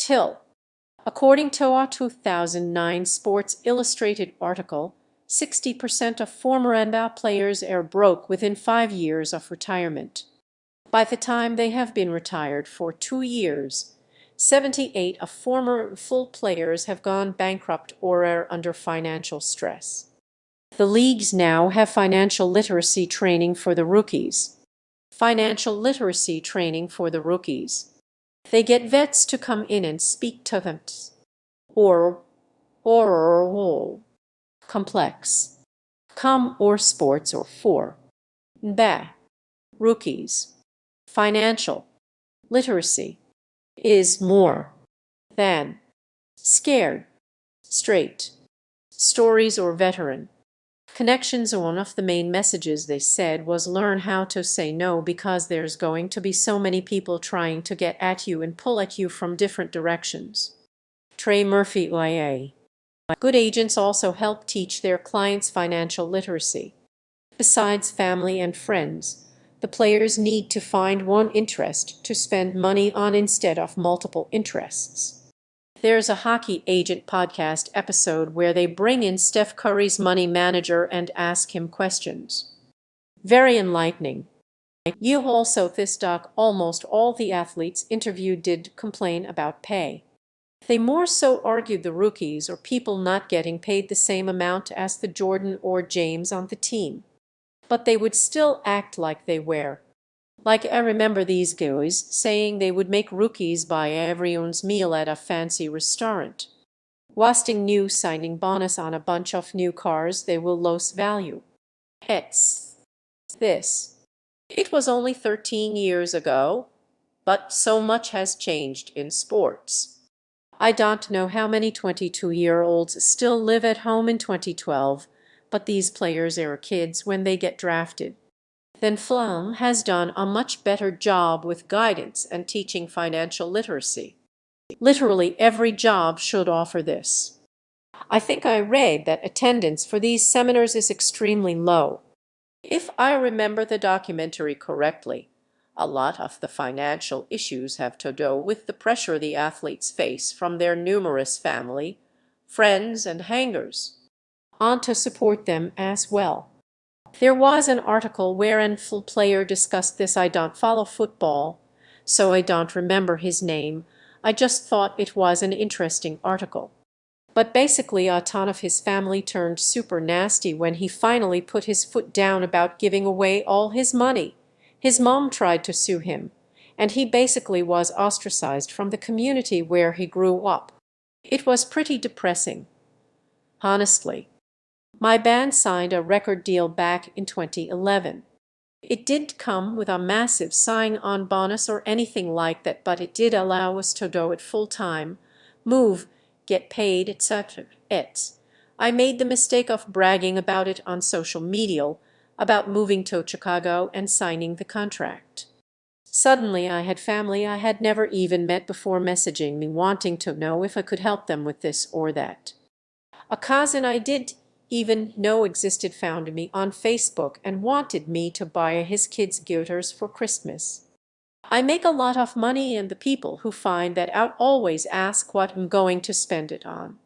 TIL. According to a 2009 Sports Illustrated article, 60% of former NBA players are broke within 5 years of retirement. By the time they have been retired for 2 years, 78 of former full players have gone bankrupt or are under financial stress. The leagues now have financial literacy training for the rookies. Financial literacy training for the rookies. They get vets to come in and speak to them. Or complex. Com or sports or for. Ba. Rookies. Financial literacy is more than scared, straight, stories or veteran. Connections. One of the main messages they said was learn how to say no because there's going to be so many people trying to get at you and pull at you from different directions. Trey Murphy, IA. Good agents also help teach their clients financial literacy. Besides family and friends, the players need to find one interest to spend money on instead of multiple interests. There's a Hockey Agent podcast episode where they bring in Steph Curry's money manager and ask him questions. Very enlightening. You also this doc almost all the athletes interviewed did complain about pay. They more so argued the rookies or people not getting paid the same amount as the Jordan or James on the team. But they would still act like they were. Like I remember these guys saying they would make rookies buy everyone's meal at a fancy restaurant. Wasting new signing bonus on a bunch of new cars they will lose value. It's this. It was only 13 years ago, but so much has changed in sports. I don't know how many 22-year-olds still live at home in 2012, but these players are kids when they get drafted. Then Flum has done a much better job with guidance and teaching financial literacy. Literally every job should offer this. I think I read that attendance for these seminars is extremely low. If I remember the documentary correctly, a lot of the financial issues have to do with the pressure the athletes face from their numerous family, friends, and hangers on to support them as well. There was an article where an full player discussed this. I don't follow football, so I don't remember his name. I just thought it was an interesting article. But basically a ton of his family turned super nasty when he finally put his foot down about giving away all his money. His mom tried to sue him, and he basically was ostracized from the community where he grew up. It was pretty depressing. Honestly. My band signed a record deal back in 2011. It didn't come with a massive sign-on bonus or anything like that, but it did allow us to do it full-time, move, get paid, etc. I made the mistake of bragging about it on social media, about moving to Chicago and signing the contract. Suddenly I had family I had never even met before messaging me wanting to know if I could help them with this or that. A cousin I didn't even know existed found me on Facebook and wanted me to buy his kids gifters for Christmas. I make a lot of money and the people who find that out always ask what I'm going to spend it on.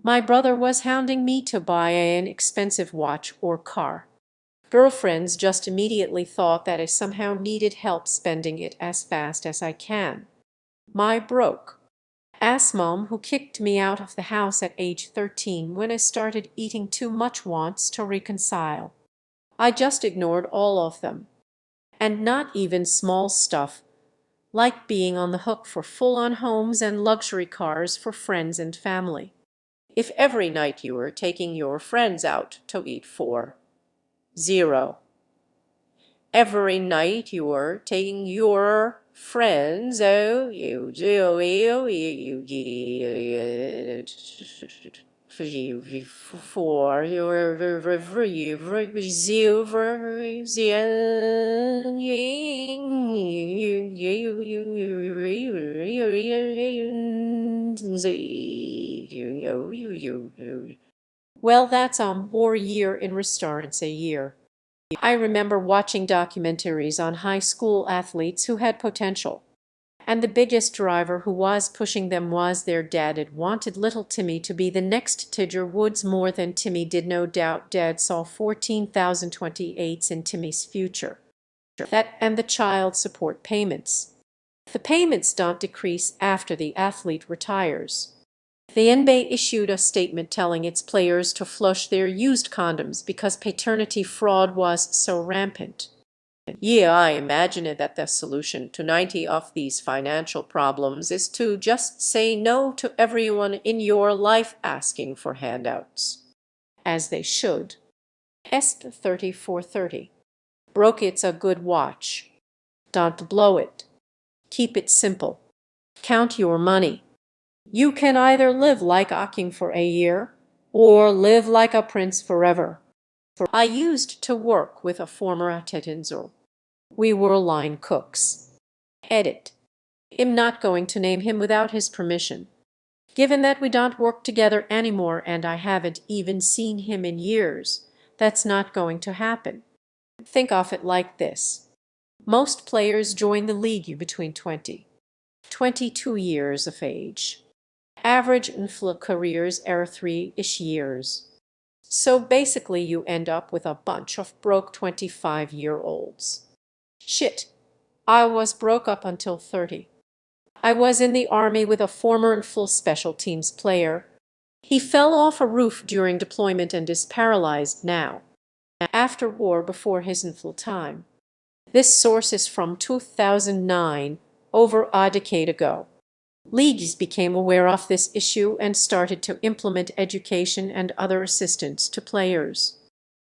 My brother was hounding me to buy an expensive watch or car. Girlfriends just immediately thought that I somehow needed help spending it as fast as I can. My broke ass mom who kicked me out of the house at age 13 when I started eating too much wants to reconcile. I just ignored all of them. And not even small stuff, like being on the hook for full-on homes and luxury cars for friends and family. If every night you were taking your friends out to eat for 0. Every night you were taking your friends out for well, that's more year in restaurants a year. I remember watching documentaries on high school athletes who had potential And the biggest driver who was pushing them was their dad. It wanted little Timmy to be the next Tiger Woods more than Timmy did. No doubt Dad saw 14,028s in Timmy's future. That and the child support payments. The payments don't decrease after the athlete retires. The NBA issued a statement telling its players to flush their used condoms because paternity fraud was so rampant. Yeah, I imagine that the solution to 90 of these financial problems is to just say no to everyone in your life asking for handouts. As they should. ESP 3430. Broke it's a good watch. Don't blow it. Keep it simple. Count your money. You can either live like a king for a year or live like a prince forever. I used to work with a former Atetinsor. We were line cooks. Edit. I'm not going to name him without his permission. Given that we don't work together anymore and I haven't even seen him in years, that's not going to happen. Think of it like this. Most players join the league between 22 years of age. Average NFL careers are 3-ish years. So basically you end up with a bunch of broke 25-year-olds. Shit, I was broke up until 30. I was in the army with a former NFL special teams player. He fell off a roof during deployment and is paralyzed now. After war before his NFL time. This source is from 2009, over a decade ago. Leagues became aware of this issue and started to implement education and other assistance to players.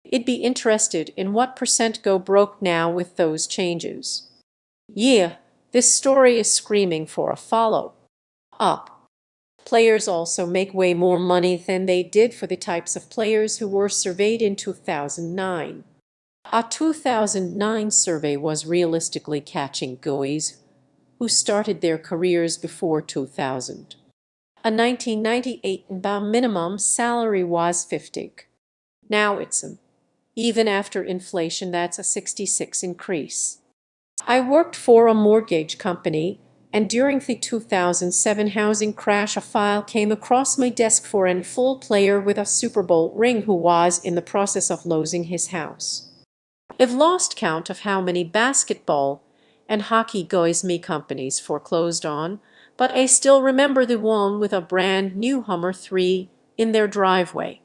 It'd be interested in what percent go broke now with those changes. Yeah, this story is screaming for a follow-up. Players also make way more money than they did for the types of players who were surveyed in 2009. A 2009 survey was realistically catching guys who started their careers before 2000. A 1998 minimum salary was 50. Now it's even after inflation, that's a 66 increase. I worked for a mortgage company, and during the 2007 housing crash, a file came across my desk for an full player with a Super Bowl ring who was in the process of losing his house. I've lost count of how many basketball and hockey guys me companies foreclosed on, but I still remember the one with a brand new Hummer 3 in their driveway.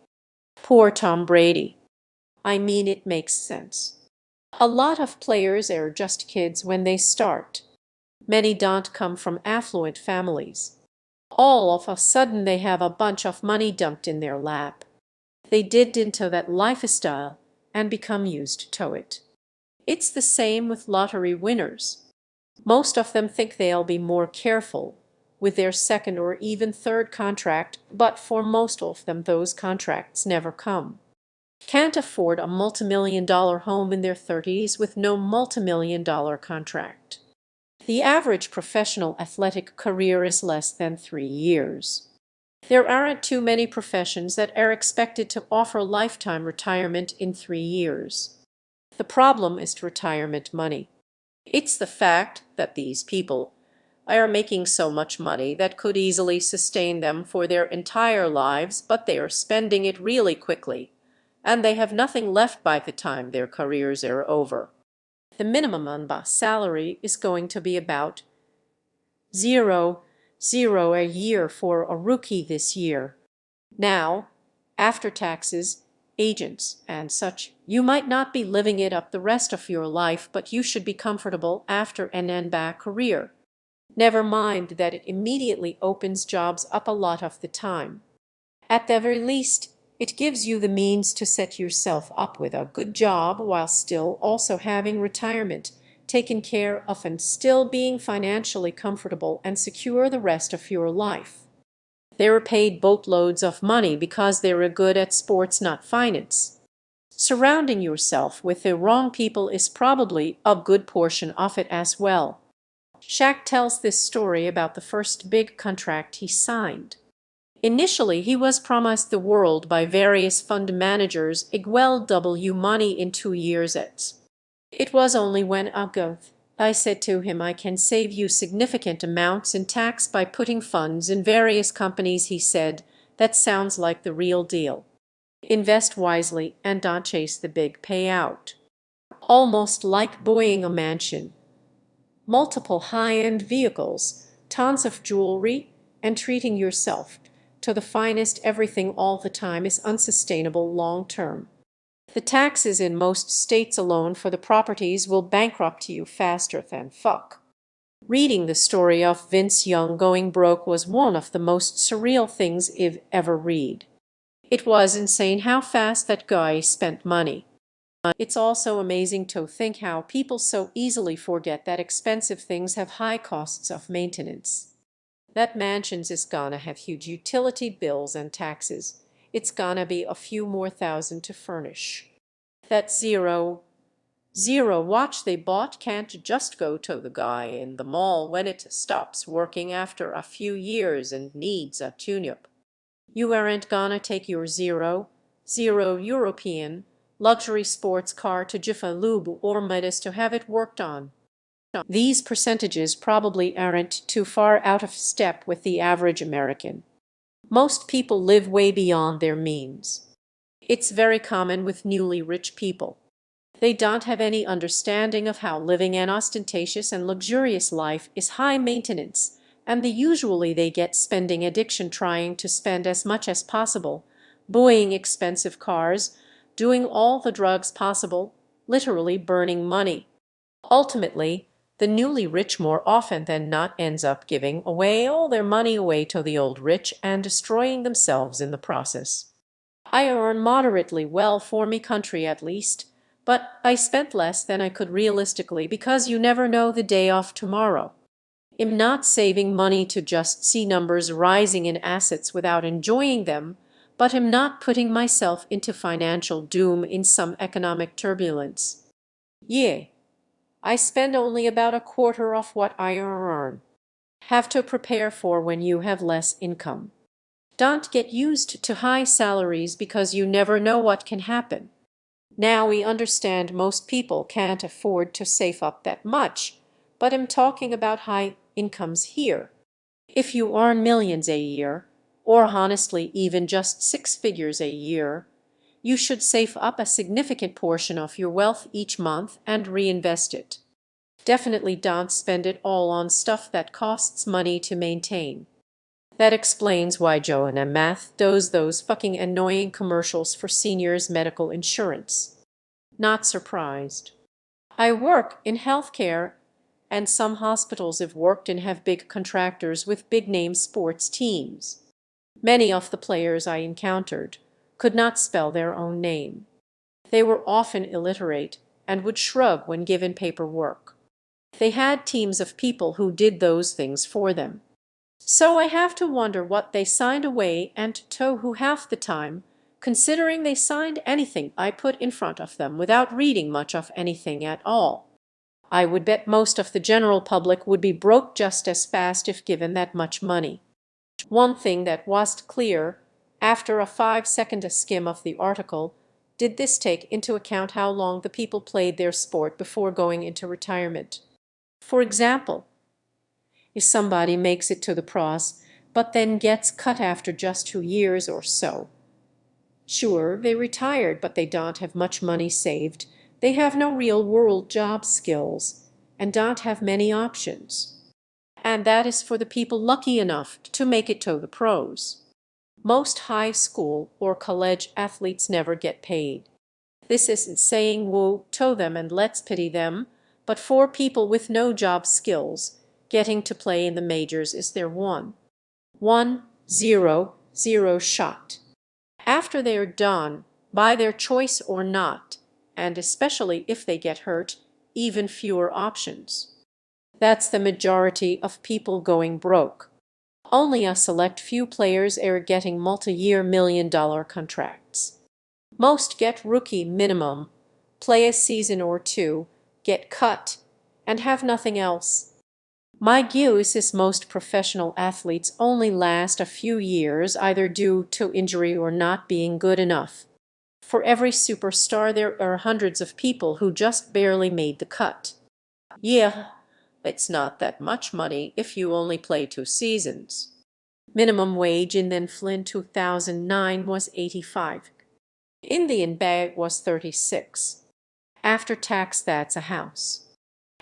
Poor Tom Brady. I mean, it makes sense. A lot of players are just kids when they start. Many don't come from affluent families. All of a sudden they have a bunch of money dumped in their lap. They did into that lifestyle and become used to it. It's the same with lottery winners. Most of them think they'll be more careful with their second or even third contract, but for most of them those contracts never come. Can't afford a multimillion-dollar home in their 30s with no multimillion-dollar contract. The average professional athletic career is less than 3 years. There aren't too many professions that are expected to offer lifetime retirement in 3 years. The problem is retirement money. It's the fact that these people are making so much money that could easily sustain them for their entire lives, but they are spending it really quickly, and they have nothing left by the time their careers are over. The minimum salary is going to be about zero a year for a rookie this year. Now, after taxes, agents, and such, you might not be living it up the rest of your life, but you should be comfortable after an NBA career. Never mind that it immediately opens jobs up a lot of the time. At the very least, it gives you the means to set yourself up with a good job while still also having retirement taken care of and still being financially comfortable and secure the rest of your life. They're paid boatloads of money because they're good at sports, not finance. Surrounding yourself with the wrong people is probably a good portion of it as well. Shaq tells this story about the first big contract he signed. Initially, he was promised the world by various fund managers, money in 2 years. It was only when I said to him, I can save you significant amounts in tax by putting funds in various companies. He said, that sounds like the real deal. Invest wisely and don't chase the big payout. Almost like buying a mansion. Multiple high-end vehicles, tons of jewelry, and treating yourself to the finest everything all the time is unsustainable long term. The taxes in most states alone for the properties will bankrupt you faster than fuck. Reading the story of Vince Young going broke was one of the most surreal things I've ever read. It was insane how fast that guy spent money. It's also amazing to think how people so easily forget that expensive things have high costs of maintenance. That mansions is gonna have huge utility bills and taxes. It's gonna be a few more thousand to furnish. That zero watch they bought can't just go to the guy in the mall when it stops working after a few years and needs a tune-up. You aren't gonna take your zero European luxury sports car to Jiffy Lube or Midas to have it worked on. These percentages probably aren't too far out of step with the average American. Most people live way beyond their means. It's very common with newly rich people. They don't have any understanding of how living an ostentatious and luxurious life is high maintenance, and usually they get spending addiction trying to spend as much as possible, buying expensive cars, doing all the drugs possible, literally burning money. Ultimately, the newly rich more often than not ends up giving away all their money away to the old rich and destroying themselves in the process. I earn moderately well for me country at least, but I spent less than I could realistically because you never know the day of tomorrow. I'm not saving money to just see numbers rising in assets without enjoying them, but I'm not putting myself into financial doom in some economic turbulence. Yeah, I spend only about a quarter of what I earn. Have to prepare for when you have less income. Don't get used to high salaries because you never know what can happen. Now we understand most people can't afford to save up that much, but I'm talking about high incomes here. If you earn millions a year, or honestly even just six figures a year, you should save up a significant portion of your wealth each month and reinvest it. Definitely don't spend it all on stuff that costs money to maintain. That explains why Joanna Math does those fucking annoying commercials for seniors' medical insurance. Not surprised. I work in healthcare, and some hospitals have worked and have big contractors with big-name sports teams. Many of the players I encountered could not spell their own name. They were often illiterate and would shrug when given paperwork. They had teams of people who did those things for them. So I have to wonder what they signed away and to who half the time, considering they signed anything I put in front of them without reading much of anything at all. I would bet most of the general public would be broke just as fast if given that much money. One thing that wasn't clear, after a 5-second skim of the article, did this take into account how long the people played their sport before going into retirement. For example, if somebody makes it to the pros, but then gets cut after just 2 years or so. Sure, they retired, but they don't have much money saved. They have no real-world job skills and don't have many options. And that is for the people lucky enough to make it to the pros. Most high school or college athletes never get paid. This isn't saying woe to them and let's pity them, but for people with no job skills, getting to play in the majors is their zero shot. After they are done, by their choice or not, and especially if they get hurt, even fewer options. That's the majority of people going broke. Only a select few players are getting multi-year million-dollar contracts. Most get rookie minimum, play a season or two, get cut, and have nothing else. My guess is most professional athletes only last a few years either due to injury or not being good enough. For every superstar there are hundreds of people who just barely made the cut. Yeah, it's not that much money if you only play 2 seasons. Minimum wage in then Flynn 2009 was 85. Indian bag was 36. After tax, that's a house.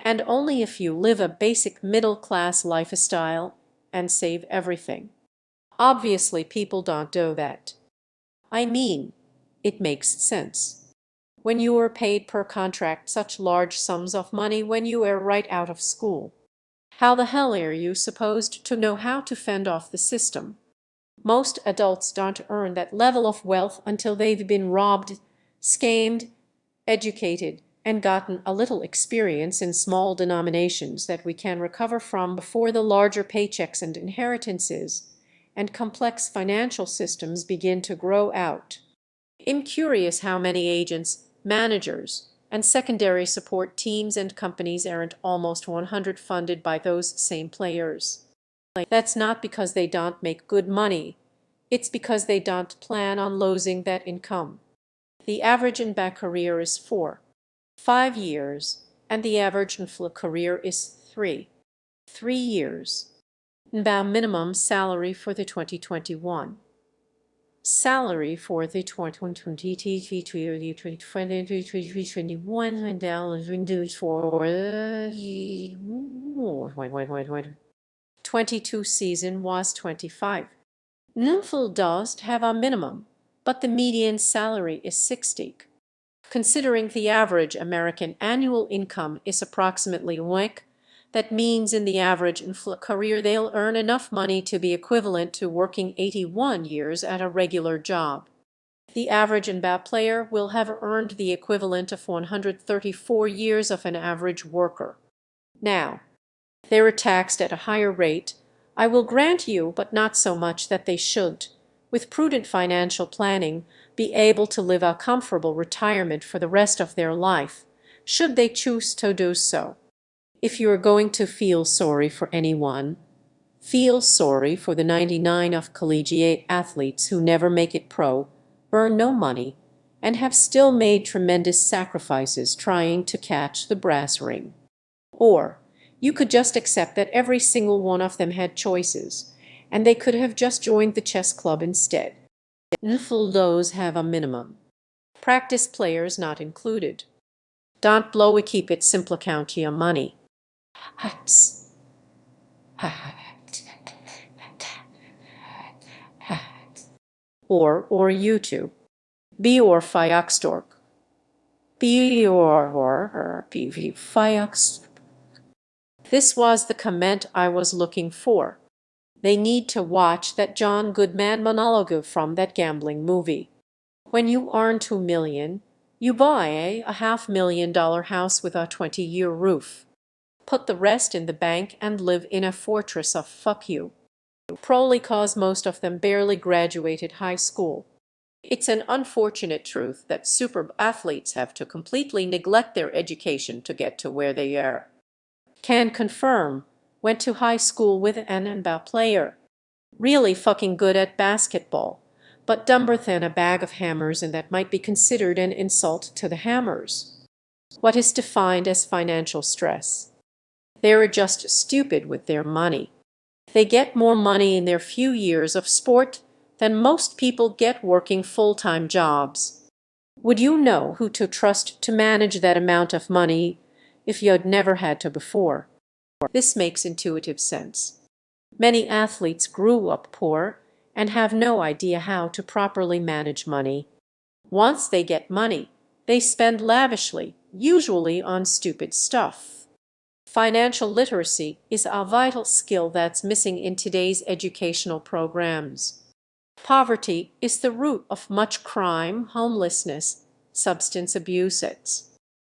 And only if you live a basic middle-class lifestyle and save everything. Obviously, people don't do that. I mean, it makes sense. When you are paid per contract such large sums of money when you are right out of school, how the hell are you supposed to know how to fend off the system? Most adults don't earn that level of wealth until they've been robbed, scammed, educated, and gotten a little experience in small denominations that we can recover from before the larger paychecks and inheritances and complex financial systems begin to grow out. I'm curious how many agents, managers, and secondary support teams and companies aren't almost 100 funded by those same players. That's not because they don't make good money. It's because they don't plan on losing that income. The average in back career is 4, 5 years, and the average in full career is 3 years. About minimum salary for the 2021. Salary for the 2021 went down for 22 season was 25. Newfield does have a minimum, but the median salary is 60. Considering the average American annual income is approximately like, that means in the average career they'll earn enough money to be equivalent to working 81 years at a regular job. The average NBA player will have earned the equivalent of 134 years of an average worker. Now, they are taxed at a higher rate, I will grant you, but not so much that they should, with prudent financial planning, be able to live a comfortable retirement for the rest of their life, should they choose to do so. If you are going to feel sorry for anyone, feel sorry for the 99 of collegiate athletes who never make it pro, earn no money, and have still made tremendous sacrifices trying to catch the brass ring. Or you could just accept that every single one of them had choices, and they could have just joined the chess club instead. Those have a minimum. Practice players not included. Don't blow a keep it simple count your money. Or YouTube. Be or Fiaxtork. Be or Fiax. This was the comment I was looking for. They need to watch that John Goodman monologue from that gambling movie. When you earn 2 million, you buy a $500,000 house with a 20-year roof. Put the rest in the bank and live in a fortress of fuck you. Probably cause most of them barely graduated high school. It's an unfortunate truth that super athletes have to completely neglect their education to get to where they are. Can confirm, went to high school with an NBA player. Really fucking good at basketball, but dumber than a bag of hammers, and that might be considered an insult to the hammers. What is defined as financial stress? They're just stupid with their money. They get more money in their few years of sport than most people get working full-time jobs. Would you know who to trust to manage that amount of money if you'd never had to before? This makes intuitive sense. Many athletes grew up poor and have no idea how to properly manage money. Once they get money, they spend lavishly, usually on stupid stuff. Financial literacy is a vital skill that's missing in today's educational programs. Poverty is the root of much crime, homelessness, substance abuse.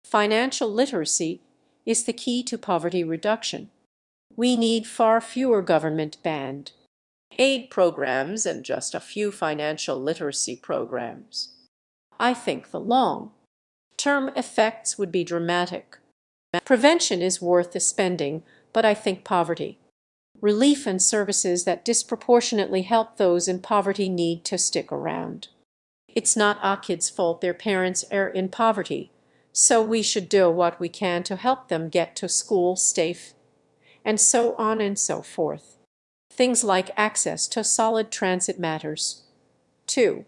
Financial literacy is the key to poverty reduction. We need far fewer government-banned aid programs and just a few financial literacy programs. I think the long-term effects would be dramatic. Prevention is worth the spending, but I think poverty, relief and services that disproportionately help those in poverty need to stick around. It's not a kid's fault their parents are in poverty, So we should do what we can to help them get to school safe, and so on and so forth. Things like access to solid transit matters. 2.